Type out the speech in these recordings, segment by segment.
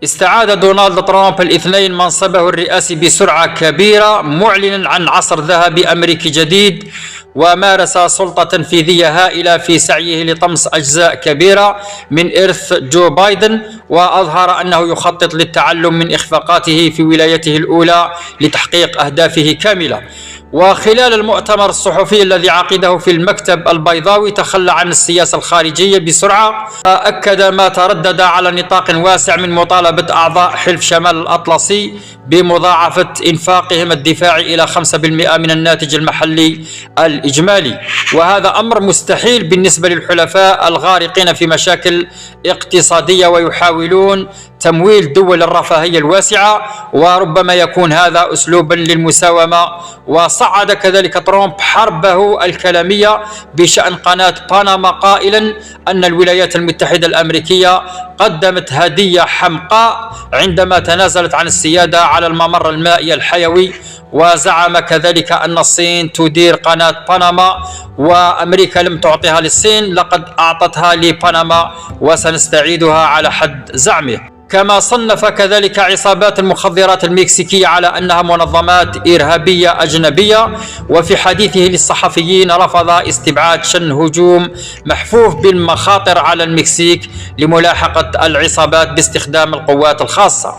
استعاد دونالد ترامب الاثنين منصبه الرئاسي بسرعة كبيرة، معلنا عن عصر ذهبي أمريكي جديد، ومارس سلطة تنفيذية هائلة في سعيه لطمس أجزاء كبيرة من إرث جو بايدن، وأظهر أنه يخطط للتعلم من إخفاقاته في ولايته الأولى لتحقيق أهدافه كاملة. وخلال المؤتمر الصحفي الذي عقده في المكتب البيضاوي تخلى عن السياسة الخارجية بسرعة، أكد ما تردد على نطاق واسع من مطالبة أعضاء حلف شمال الأطلسي بمضاعفة إنفاقهم الدفاعي إلى 5% من الناتج المحلي الإجمالي، وهذا أمر مستحيل بالنسبة للحلفاء الغارقين في مشاكل اقتصادية ويحاولون تمويل دول الرفاهية الواسعة، وربما يكون هذا أسلوبا للمساومة. وصعد كذلك ترامب حربه الكلامية بشأن قناة باناما قائلا أن الولايات المتحدة الأمريكية قدمت هدية حمقاء عندما تنازلت عن السيادة على الممر المائي الحيوي، وزعم كذلك أن الصين تدير قناة باناما وأمريكا لم تعطيها للصين، لقد أعطتها لباناما وسنستعيدها على حد زعمه. كما صنف كذلك عصابات المخدرات المكسيكية على أنها منظمات إرهابية أجنبية، وفي حديثه للصحفيين رفض استبعاد شن هجوم محفوف بالمخاطر على المكسيك لملاحقة العصابات باستخدام القوات الخاصة.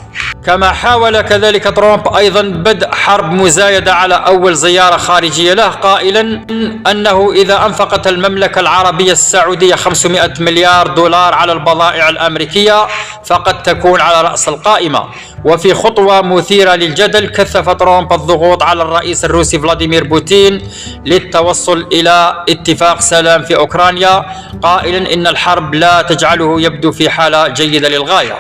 كما حاول كذلك ترامب أيضا بدء حرب مزايدة على أول زيارة خارجية له، قائلا أنه إذا أنفقت المملكة العربية السعودية 500 مليار دولار على البضائع الأمريكية فقد تكون على رأس القائمة. وفي خطوة مثيرة للجدل كثف ترامب الضغوط على الرئيس الروسي فلاديمير بوتين للتوصل إلى اتفاق سلام في أوكرانيا، قائلا إن الحرب لا تجعله يبدو في حالة جيدة للغاية.